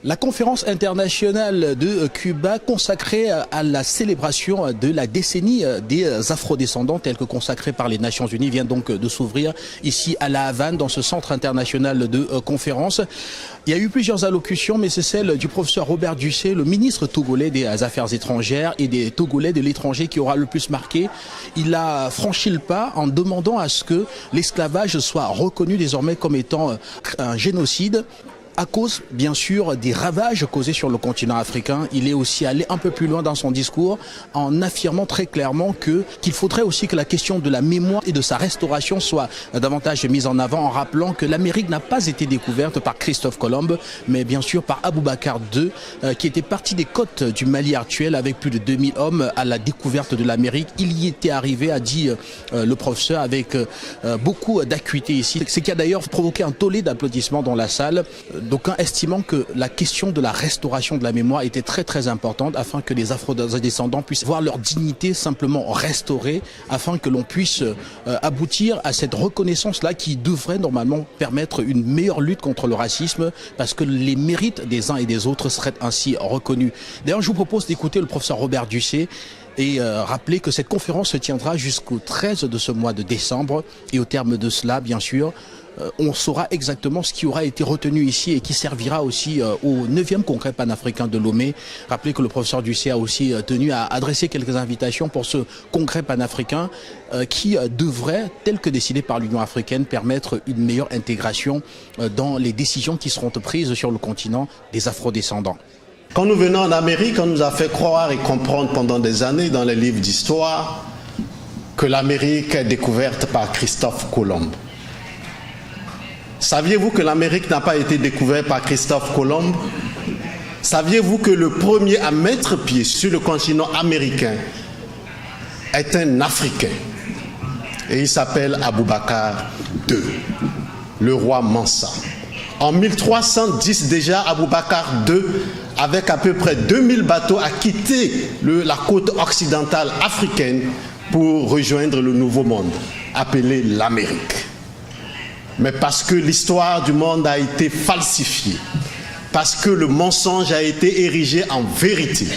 La conférence internationale de Cuba consacrée à la célébration de la décennie des afrodescendants telle que consacrée par les Nations Unies vient donc de s'ouvrir ici à La Havane dans ce centre international de conférence. Il y a eu plusieurs allocutions mais c'est celle du professeur Robert Ducé, le ministre togolais des Affaires étrangères et des Togolais de l'étranger qui aura le plus marqué. Il a franchi le pas en demandant à ce que l'esclavage soit reconnu désormais comme étant un génocide. À cause, bien sûr, des ravages causés sur le continent africain, il est aussi allé un peu plus loin dans son discours en affirmant très clairement qu'il faudrait aussi que la question de la mémoire et de sa restauration soit davantage mise en avant en rappelant que l'Amérique n'a pas été découverte par Christophe Colomb, mais bien sûr par Aboubacar II, qui était parti des côtes du Mali actuel avec plus de 2000 hommes à la découverte de l'Amérique. Il y était arrivé, a dit le professeur, avec beaucoup d'acuité ici, ce qui a d'ailleurs provoqué un tollé d'applaudissements dans la salle. D'aucuns estimant que la question de la restauration de la mémoire était très importante afin que les afro-descendants puissent voir leur dignité simplement restaurée, afin que l'on puisse aboutir à cette reconnaissance-là qui devrait normalement permettre une meilleure lutte contre le racisme parce que les mérites des uns et des autres seraient ainsi reconnus. D'ailleurs, je vous propose d'écouter le professeur Robert Ducé et rappeler que cette conférence se tiendra jusqu'au 13 de ce mois de décembre et au terme de cela, bien sûr, on saura exactement ce qui aura été retenu ici et qui servira aussi au 9e congrès panafricain de Lomé. Rappelez que le professeur Ducé a aussi tenu à adresser quelques invitations pour ce congrès panafricain qui devrait, tel que décidé par l'Union africaine, permettre une meilleure intégration dans les décisions qui seront prises sur le continent des afrodescendants. Quand nous venons en Amérique, on nous a fait croire et comprendre pendant des années dans les livres d'histoire que l'Amérique est découverte par Christophe Colomb. Saviez-vous que l'Amérique n'a pas été découverte par Christophe Colomb? Saviez-vous que le premier à mettre pied sur le continent américain est un Africain? Et il s'appelle Aboubacar II, le roi Mansa. En 1310 déjà, Aboubacar II, avec à peu près 2000 bateaux, a quitté la côte occidentale africaine pour rejoindre le Nouveau Monde, appelé l'Amérique. Mais parce que l'histoire du monde a été falsifiée, parce que le mensonge a été érigé en vérité,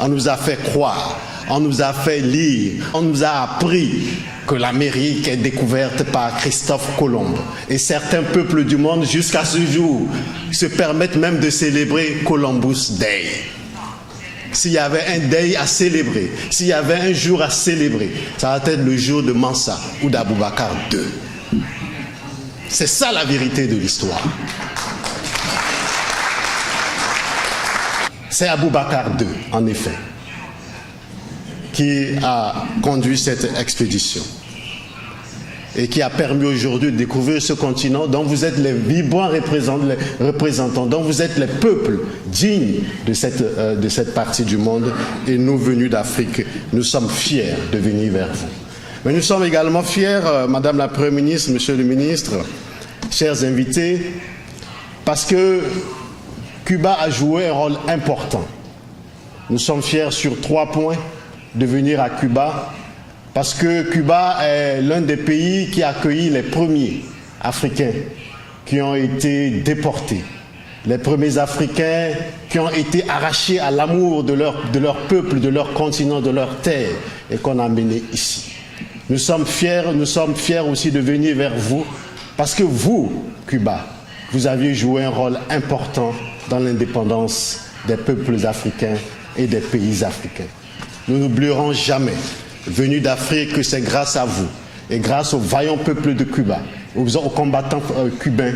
on nous a fait croire, on nous a fait lire, on nous a appris que l'Amérique est découverte par Christophe Colomb. Et certains peuples du monde, jusqu'à ce jour, se permettent même de célébrer Columbus Day. S'il y avait un day à célébrer, s'il y avait un jour à célébrer, ça va être le jour de Mansa ou d'Aboubacar II. C'est ça la vérité de l'histoire. C'est Aboubacar II, en effet, qui a conduit cette expédition et qui a permis aujourd'hui de découvrir ce continent dont vous êtes les vibrants représentants, dont vous êtes les peuples dignes de cette partie du monde. Et nous, venus d'Afrique, nous sommes fiers de venir vers vous. Mais nous sommes également fiers, Madame la Première ministre, Monsieur le ministre, chers invités, parce que Cuba a joué un rôle important. Nous sommes fiers sur 3 points de venir à Cuba, parce que Cuba est l'un des pays qui a accueilli les premiers Africains qui ont été déportés, les premiers Africains qui ont été arrachés à l'amour de leur peuple, de leur continent, de leur terre, et qu'on a amenés ici. Nous sommes fiers aussi de venir vers vous, parce que vous, Cuba, vous aviez joué un rôle important dans l'indépendance des peuples africains et des pays africains. Nous n'oublierons jamais, venus d'Afrique, que c'est grâce à vous et grâce aux vaillants peuples de Cuba, aux combattants cubains,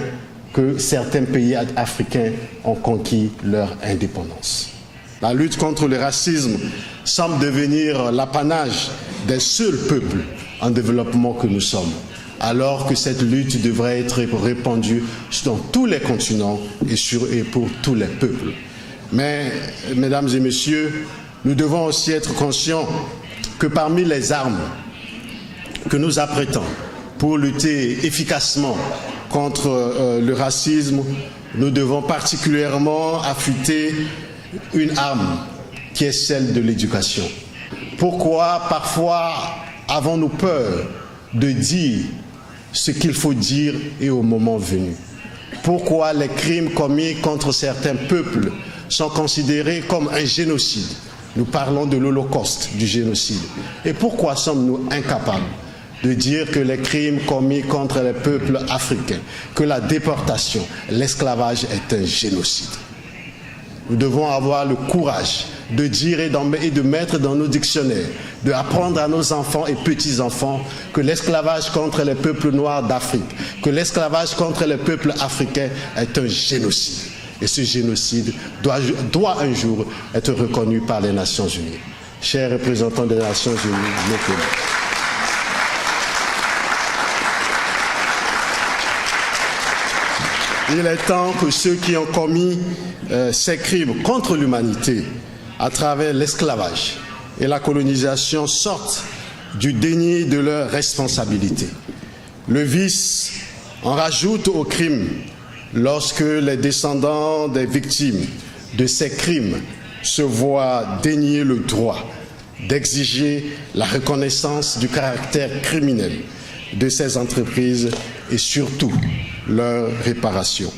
que certains pays africains ont conquis leur indépendance. La lutte contre le racisme semble devenir l'apanage des seuls peuples en développement que nous sommes, alors que cette lutte devrait être répandue dans tous les continents et pour tous les peuples. Mais, mesdames et messieurs, nous devons aussi être conscients que parmi les armes que nous apprêtons pour lutter efficacement contre le racisme, nous devons particulièrement affûter une arme qui est celle de l'éducation. Pourquoi parfois avons-nous peur de dire ce qu'il faut dire et au moment venu? Pourquoi les crimes commis contre certains peuples sont considérés comme un génocide? Nous parlons de l'Holocauste, du génocide. Et pourquoi sommes-nous incapables de dire que les crimes commis contre les peuples africains, que la déportation, l'esclavage est un génocide? Nous devons avoir le courage de dire et de mettre dans nos dictionnaires, d'apprendre à nos enfants et petits-enfants que l'esclavage contre les peuples noirs d'Afrique, que l'esclavage contre les peuples africains est un génocide. Et ce génocide doit un jour être reconnu par les Nations Unies. Chers représentants des Nations Unies, mes collègues. Il est temps que ceux qui ont commis ces crimes contre l'humanité à travers l'esclavage et la colonisation sortent du déni de leurs responsabilités. Le vice en rajoute aux crimes lorsque les descendants des victimes de ces crimes se voient dénier le droit d'exiger la reconnaissance du caractère criminel de ces entreprises et surtout leur réparation.